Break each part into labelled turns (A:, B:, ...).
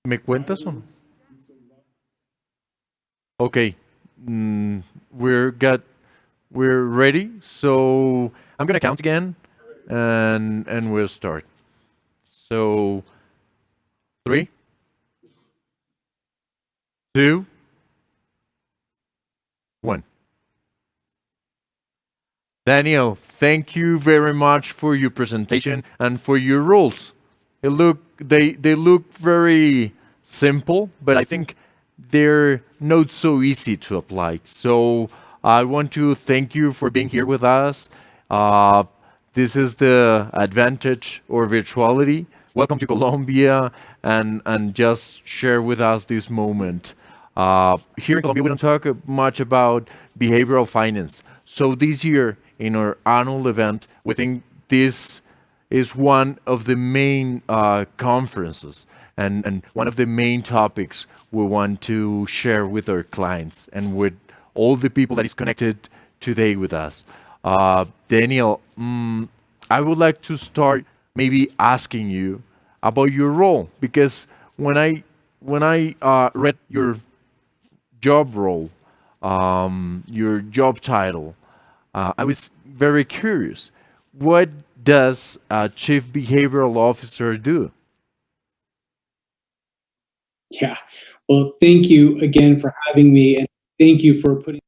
A: ¿Me cuentas o no? Okay. Mm, we're got we're ready. So I'm gonna count again, and we'll start. So 3, 2, 1. Daniel, thank you very much for your presentation and for your rules. They look very simple, but I think they're not so easy to apply. So I want to thank you for being here with us. Uh, this is the advantage or virtuality. Welcome to Colombia, and just share with us this moment. Here in Colombia, we don't talk much about behavioral finance. So this year, in our annual event, we think this is one of the main conferences and one of the main topics we want to share with our clients and with all the people that is connected today with us. Daniel, I would like to start maybe asking you about your role because when I read your job role, your job title, I was very curious. What does a chief behavioral officer do?
B: Yeah. Well, thank you again for having me, and thank you for putting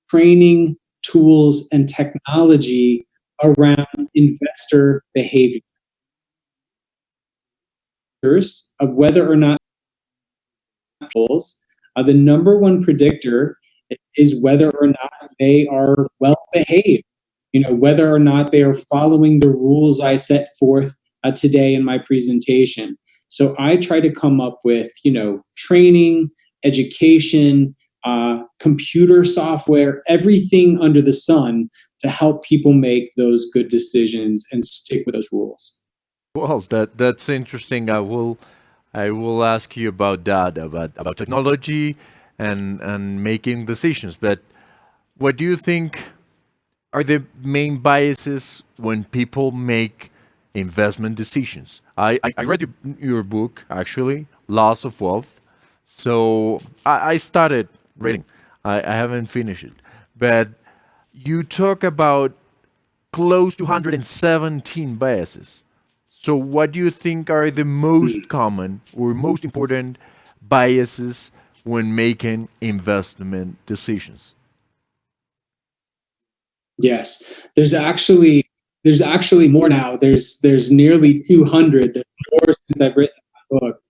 B: training tools and technology around investor behaviors of whether or not tools, the number one predictor is whether or not they are well behaved. Whether or not they are following the rules I set forth today in my presentation. So I try to come up with, training, education, computer software, everything under the sun to help people make those good decisions and stick with those rules.
A: Well, that's interesting. I will ask you about that, about technology and making decisions. But what do you think are the main biases when people make investment decisions? I read your book, actually, Laws of Wealth. So I started reading. I haven't finished it. But you talk about close to 117 biases. So what do you think are the most common or most important biases when making investment decisions?
B: Yes, there's actually more now. There's nearly 200. There's more since I've written my book,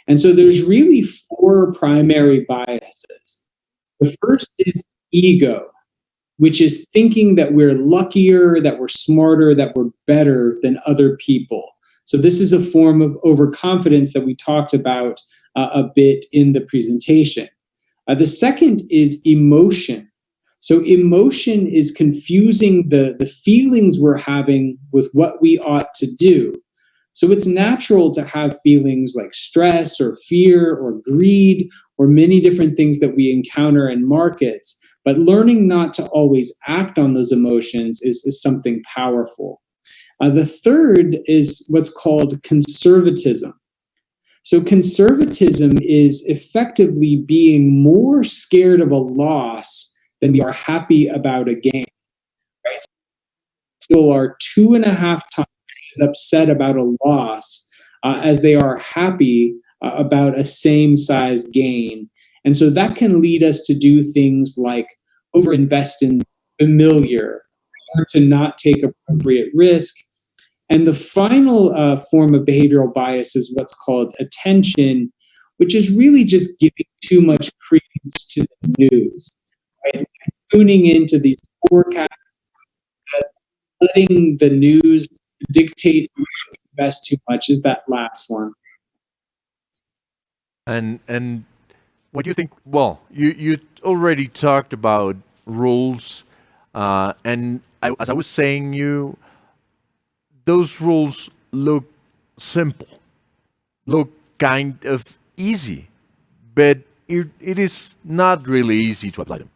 B: and so there's really four primary biases. The first is ego, which is thinking that we're luckier, that we're smarter, that we're better than other people. So this is a form of overconfidence that we talked about a bit in the presentation. The second is emotion. So emotion is confusing the feelings we're having with what we ought to do. So it's natural to have feelings like stress or fear or greed or many different things that we encounter in markets. But learning not to always act on those emotions is something powerful. The third is what's called conservatism. So conservatism is effectively being more scared of a loss than we are happy about a gain. Right? People are 2.5 times as upset about a loss as they are happy about a same size gain. And so that can lead us to do things like overinvest in familiar or to not take appropriate risk. And the final form of behavioral bias is what's called attention, which is really just giving too much credence to the news, right? Tuning into these forecasts, letting the news dictate who should invest too much is that last one.
A: And what do you think? Well, you already talked about rules, and as I was saying, those rules look simple, look kind of easy, but it is not really easy to apply them.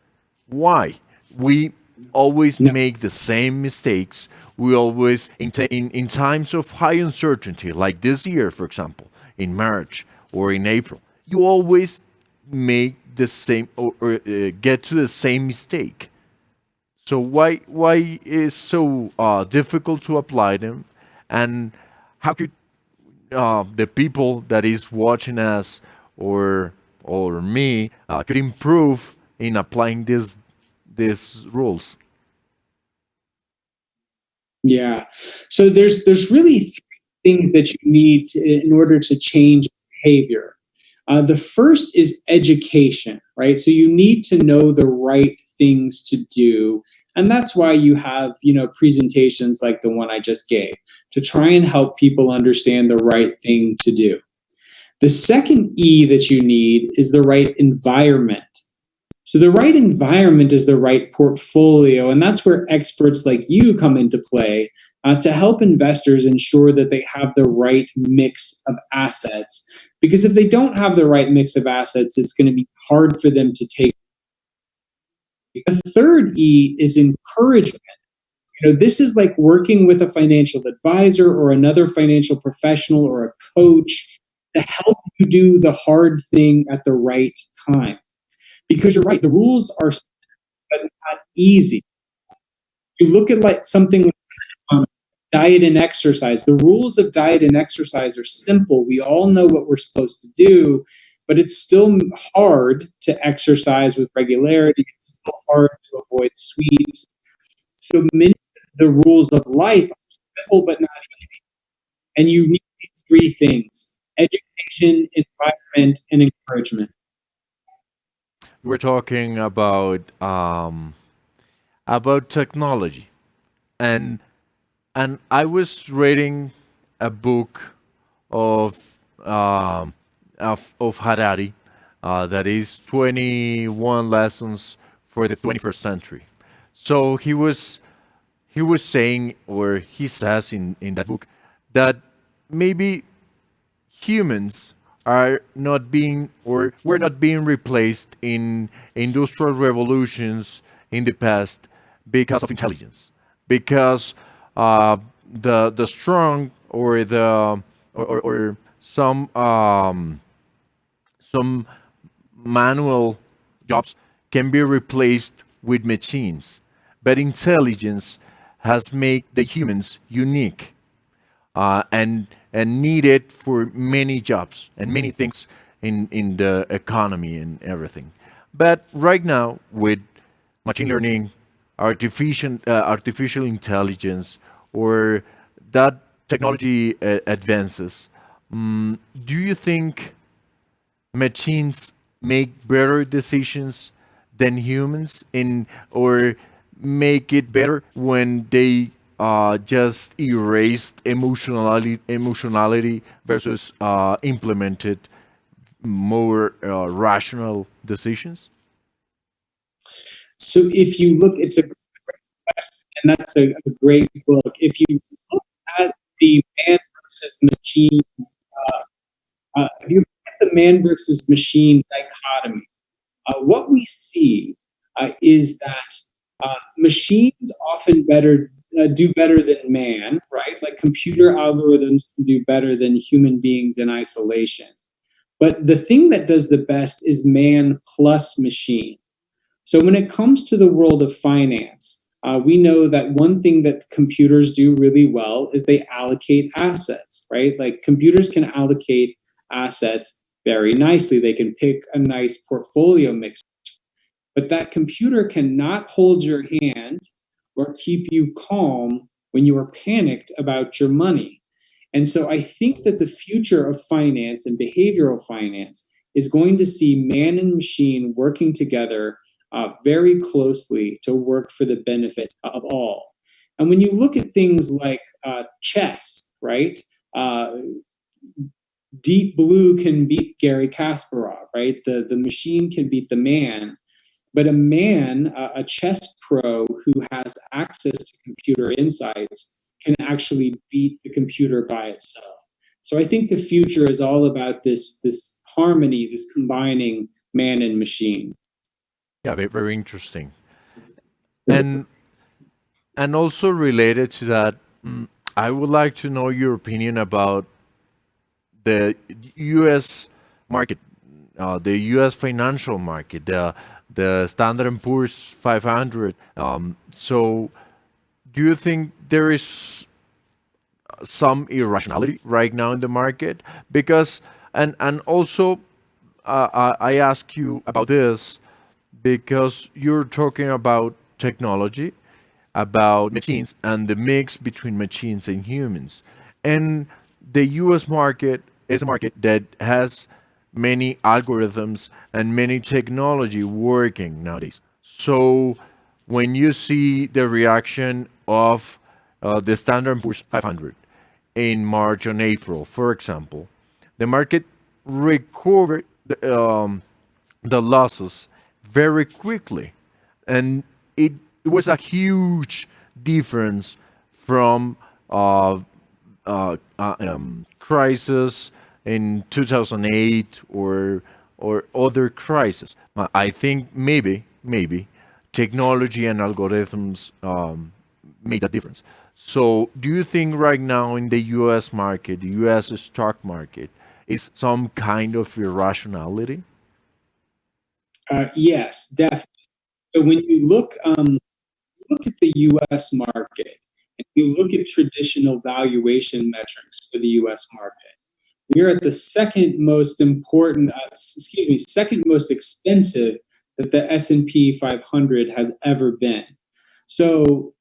A: Why? We always
B: No.
A: make the same mistakes. We always, in times of high uncertainty, like this year, for example, in March or in April, you always make the same or get to the same mistake. So why is so difficult to apply them, and how could the people that is watching us or me could improve in applying these rules?
B: Yeah. So there's really three things that you need in order to change behavior. The first is education, right? So you need to know the right things to do, and that's why you have presentations like the one I just gave to try and help people understand the right thing to do. The second E that you need is the right environment. So the right environment is the right portfolio, and that's where experts like you come into play to help investors ensure that they have the right mix of assets. Because if they don't have the right mix of assets, it's going to be hard for them to take. The third E is encouragement. This is like working with a financial advisor or another financial professional or a coach to help you do the hard thing at the right time. Because you're right, the rules are but not easy. You look at like something like diet and exercise. The rules of diet and exercise are simple. We all know what we're supposed to do, but it's still hard to exercise with regularity. It's still hard to avoid sweets. So many of the rules of life are simple but not easy. And you need these three things: education, environment, and encouragement.
A: We're talking about technology, and I was reading a book of of Harari that is 21 lessons for the 21st century. So he was saying, or he says in that book, that maybe humans are not being or were not being replaced in industrial revolutions in the past because of intelligence, because the strong or the or some manual jobs can be replaced with machines, but intelligence has made the humans unique and needed for many jobs and many things in the economy and everything. But right now, with machine learning, artificial intelligence, or that technology advances, do you think machines make better decisions than humans in or make it better when they just erased emotionality versus implemented more rational decisions?
B: So if you look, it's a great question, and that's a great book. If you look at the man versus machine, if you look at the man versus machine dichotomy, what we see is that machines often do better than man, right? Like computer algorithms can do better than human beings in isolation. But the thing that does the best is man plus machine. So when it comes to the world of finance, we know that one thing that computers do really well is they allocate assets, right? Like computers can allocate assets very nicely. They can pick a nice portfolio mix, but that computer cannot hold your hand or keep you calm when you are panicked about your money. And so I think that the future of finance and behavioral finance is going to see man and machine working together very closely to work for the benefit of all. And when you look at things like chess, right? Uh, Deep Blue can beat Gary Kasparov, right? The machine can beat the man, but a man, a chess pro who has access to computer insights, can actually beat the computer by itself. So I think the future is all about this harmony, this combining man and machine.
A: Yeah, very, very interesting. And also related to that, I would like to know your opinion about the U.S. market, the U.S. financial market, the Standard and Poor's 500. So, do you think there is some irrationality right now in the market? Because and also, I ask you about this because you're talking about technology, about machines, and the mix between machines and humans. And the US market is a market that has many algorithms and many technology working nowadays. So when you see the reaction of the Standard and Poor's 500 in March and April, for example, the market recovered the losses very quickly, and it was a huge difference from crisis in 2008 or other crises. I think maybe technology and algorithms made a difference. So, do you think right now in the U.S. market, the U.S. stock market, is some kind of irrationality?
B: Yes, definitely. So when you look at the U.S. market, and you look at traditional valuation metrics for the U.S. market, we're at the second most important, second most expensive that the S&P 500 has ever been. So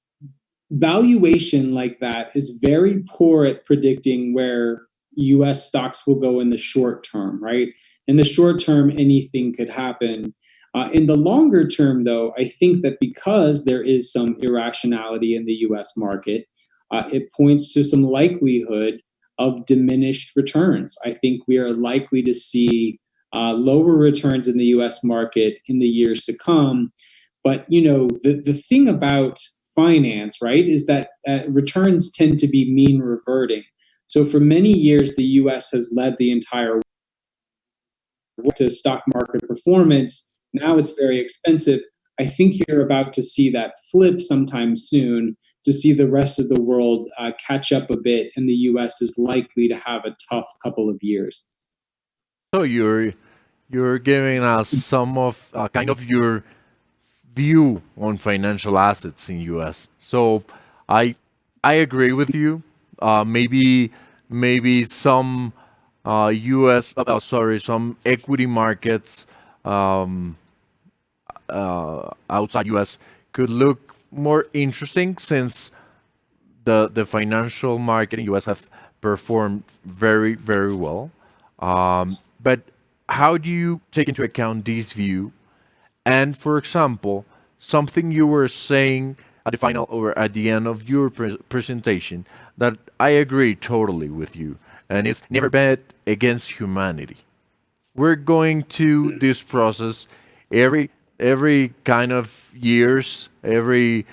B: valuation like that is very poor at predicting where US stocks will go in the short term, right? In the short term, anything could happen. In the longer term, though, I think that because there is some irrationality in the US market, it points to some likelihood of diminished returns. I think we are likely to see lower returns in the US market in the years to come. But the thing about finance, right, is that returns tend to be mean reverting. So for many years, the U.S. has led the entire world to stock market performance. Now it's very expensive. I think you're about to see that flip sometime soon, to see the rest of the world catch up a bit, and the U.S. is likely to have a tough couple of years.
A: So you're giving us some of kind of your view on financial assets in US. So I I agree with you. Maybe some US sorry, some equity markets um, outside US could look more interesting since the financial market in US have performed very very well. But how do you take into account this view? And for example, something you were saying at the final or at the end of your presentation that I agree totally with you, and it's never bet against humanity. We're going to this process every kind of years, every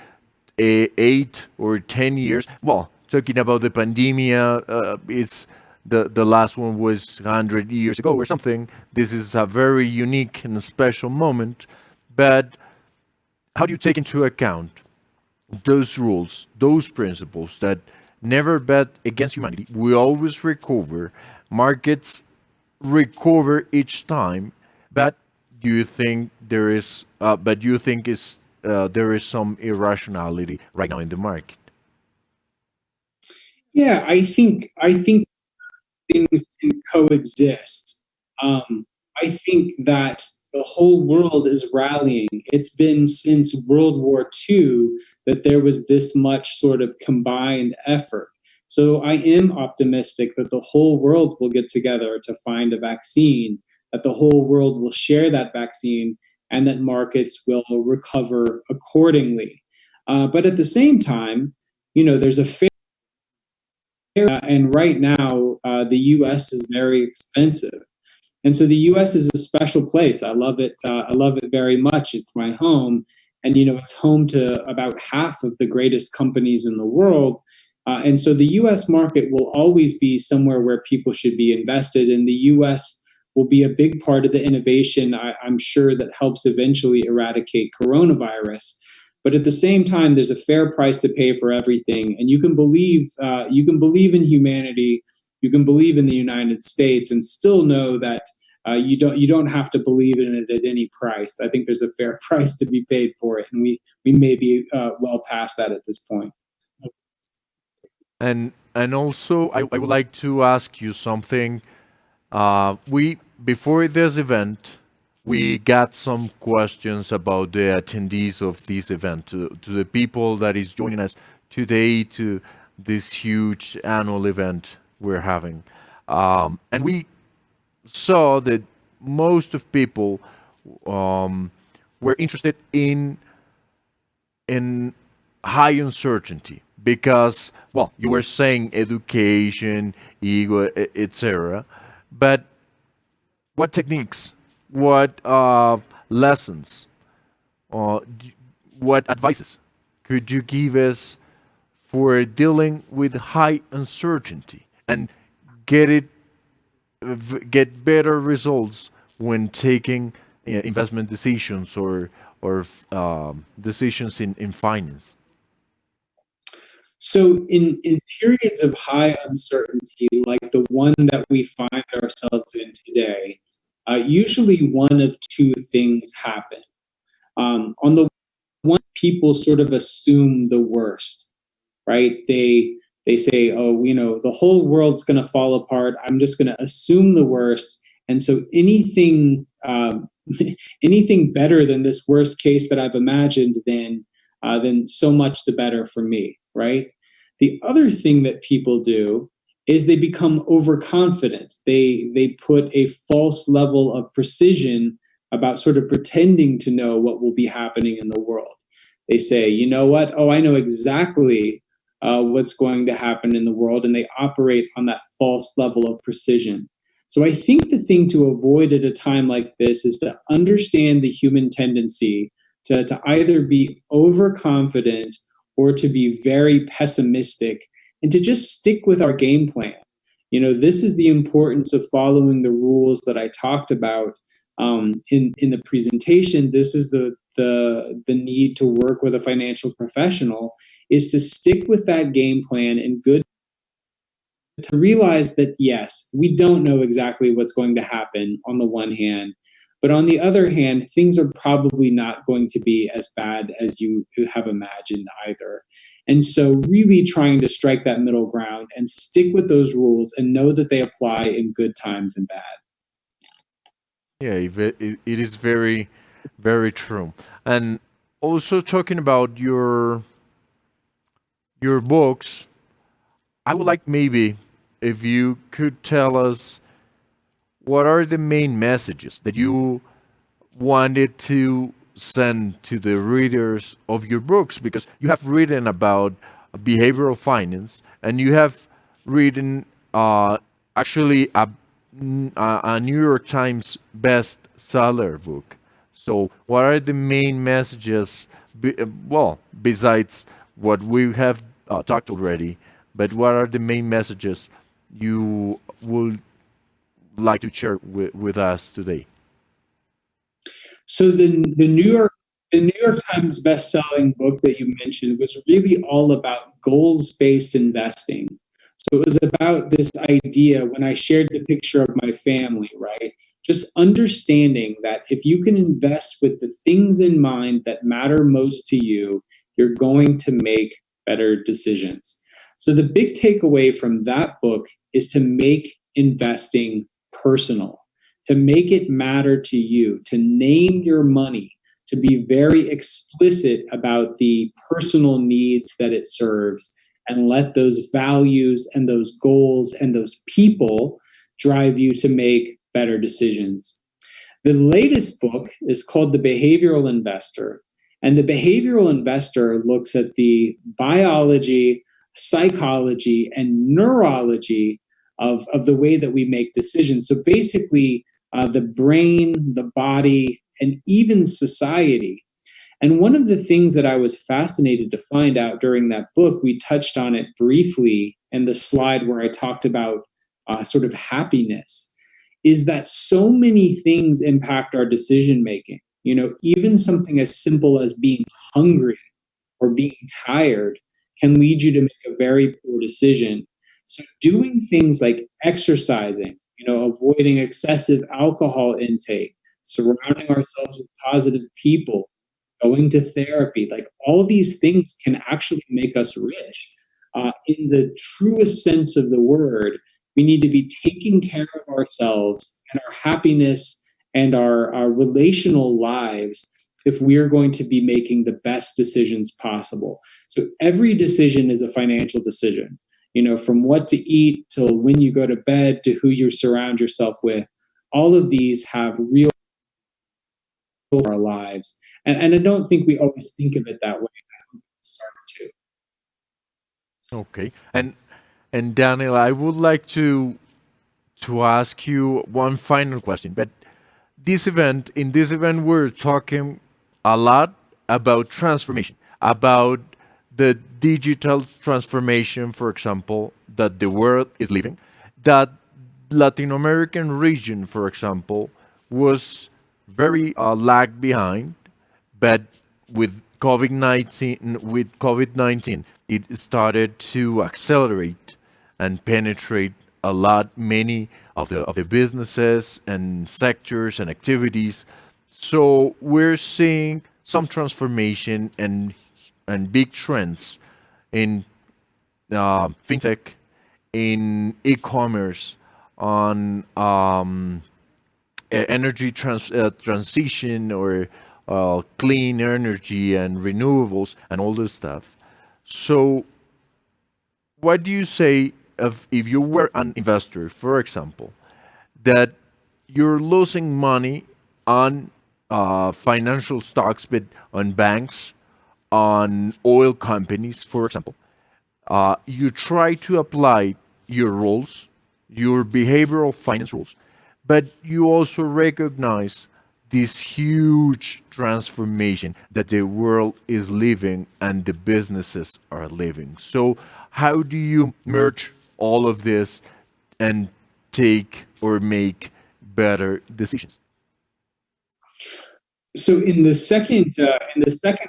A: 8 or 10 years. Well, talking about the pandemia, it's the last one was 100 years ago or something. This is a very unique and special moment. But how do you take into account those rules, those principles that never bet against humanity? We always recover. Markets recover each time. But do you think there is? But do you think is there is some irrationality right now in the market?
B: Yeah, I think things can coexist. I think that the whole world is rallying. It's been since World War II that there was this much sort of combined effort. So I am optimistic that the whole world will get together to find a vaccine, that the whole world will share that vaccine, and that markets will recover accordingly. But at the same time, there's a fair and right now the U.S. is very expensive, and so the U.S. is a special place. I love it. I love it very much. It's my home, and it's home to about half of the greatest companies in the world. And so the US market will always be somewhere where people should be invested, and the US will be a big part of the innovation, I'm sure, that helps eventually eradicate coronavirus. But at the same time, there's a fair price to pay for everything, and you can believe in humanity, you can believe in the United States, and still know that you don't have to believe in it at any price. I think there's a fair price to be paid for it, and we may be well past that at this point.
A: And also, I would like to ask you something. We before this event, we got some questions about the attendees of this event, to the people that is joining us today to this huge annual event we're having, and we saw that most of people were interested in high uncertainty because, well, you were saying education, ego, etc. But what techniques, what lessons, what advices could you give us for dealing with high uncertainty and get it get better results when taking investment decisions or decisions in finance?
B: So in periods of high uncertainty, like the one that we find ourselves in today, usually one of two things happen. On the one, people sort of assume the worst, right? They say, oh, the whole world's going to fall apart. I'm just going to assume the worst, and so anything anything better than this worst case that I've imagined, then so much the better for me, right? The other thing that people do is they become overconfident. They put a false level of precision about sort of pretending to know what will be happening in the world. They say, you know what? Oh, I know exactly what's going to happen in the world, and they operate on that false level of precision. So I think the thing to avoid at a time like this is to understand the human tendency to either be overconfident or to be very pessimistic, and to just stick with our game plan. This is the importance of following the rules that I talked about in the presentation. This is the need to work with a financial professional, is to stick with that game plan and to realize that, yes, we don't know exactly what's going to happen on the one hand, but on the other hand, things are probably not going to be as bad as you have imagined either. And so really trying to strike that middle ground and stick with those rules and know that they apply in good times and bad.
A: Yeah, it is very, very true. And also talking about your books, I would like maybe if you could tell us what are the main messages that you wanted to send to the readers of your books, because you have written about behavioral finance and you have written actually a New York Times bestseller book. So, what are the main messages? Well, besides what we have talked already, but what are the main messages you would like to share with us today?
B: So the New York Times best-selling book that you mentioned was really all about goals-based investing. So it was about this idea when I shared the picture of my family, right? Just understanding that if you can invest with the things in mind that matter most to you, you're going to make better decisions. So the big takeaway from that book is to make investing personal, to make it matter to you, to name your money, to be very explicit about the personal needs that it serves, and let those values and those goals and those people drive you to make better decisions. The latest book is called The Behavioral Investor. And the behavioral investor looks at the biology, psychology, and neurology of the way that we make decisions. So basically, the brain, the body, and even society. And one of the things that I was fascinated to find out during that book, we touched on it briefly in the slide where I talked about sort of happiness, is that so many things impact our decision making. Even something as simple as being hungry or being tired can lead you to make a very poor decision. So doing things like exercising, avoiding excessive alcohol intake, surrounding ourselves with positive people, going to therapy, like all these things can actually make us rich. In the truest sense of the word, we need to be taking care of ourselves and our happiness and our relational lives if we are going to be making the best decisions possible. So every decision is a financial decision, from what to eat till when you go to bed to who you surround yourself with. All of these have real our lives. And I don't think we always think of it that way. Start to.
A: Okay. And Daniel, I would like to ask you one final question. But in this event, we're talking a lot about transformation, about the digital transformation, for example, that the world is living, that Latin American region, for example, was very lag behind, but with COVID-19, it started to accelerate and penetrate a lot many of the businesses and sectors and activities. So we're seeing some transformation and big trends in fintech, in e-commerce, on energy transition, or clean energy and renewables and all this stuff. So, what do you say if you were an investor, for example, that you're losing money on financial stocks, but on banks, on oil companies, for example? You try to apply your rules, your behavioral finance rules, but you also recognize this huge transformation that the world is living and the businesses are living. So, how do you merge all of this and take or make better decisions?
B: So in the second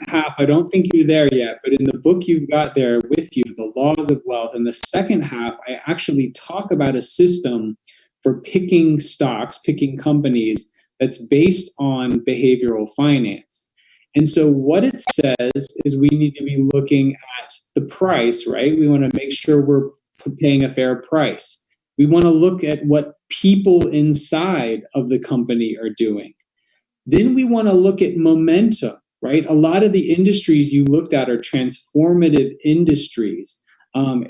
B: half, I don't think you're there yet, but in the book you've got there with you, The Laws of Wealth. In the second half, I actually talk about a system for picking stocks, picking companies that's based on behavioral finance. And so what it says is we need to be looking at the price, right? We want to make sure we're paying a fair price. We want to look at what people inside of the company are doing. Then we want to look at momentum, right? A lot of the industries you looked at are transformative industries, and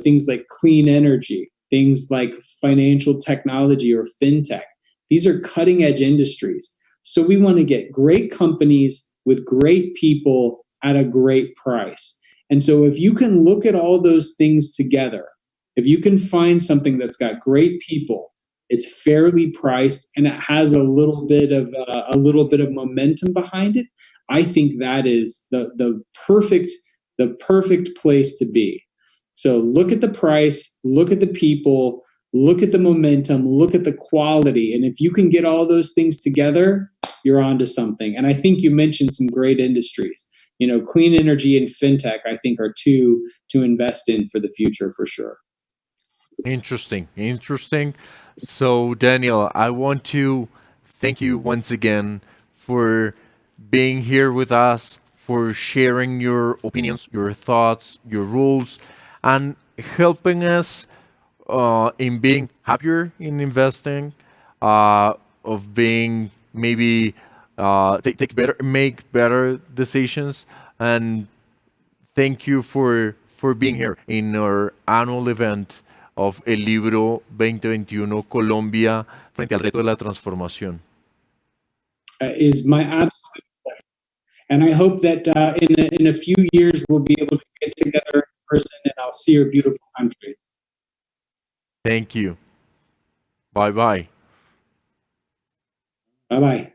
B: things like clean energy, things like financial technology or fintech. These are cutting edge industries. So we want to get great companies with great people at a great price. And so if you can look at all those things together, if you can find something that's got great people, it's fairly priced, and it has a little bit of momentum behind it, I think that is the perfect place to be. So look at the price, look at the people, look at the momentum, look at the quality, and if you can get all those things together, you're onto something. And I think you mentioned some great industries. Clean energy and fintech, I think, are two to invest in for the future for sure.
A: Interesting, interesting. So, Daniel, I want to thank you once again for being here with us, for sharing your opinions, your thoughts, your rules, and helping us in being happier in investing, of being maybe make better decisions. And thank you for being here in our annual event of El Libro 2021 Colombia frente al reto de la transformación.
B: Is my absolute pleasure. And I hope that in a few years we'll be able to get together in person and I'll see your beautiful country.
A: Thank you. Bye bye.
B: Bye bye.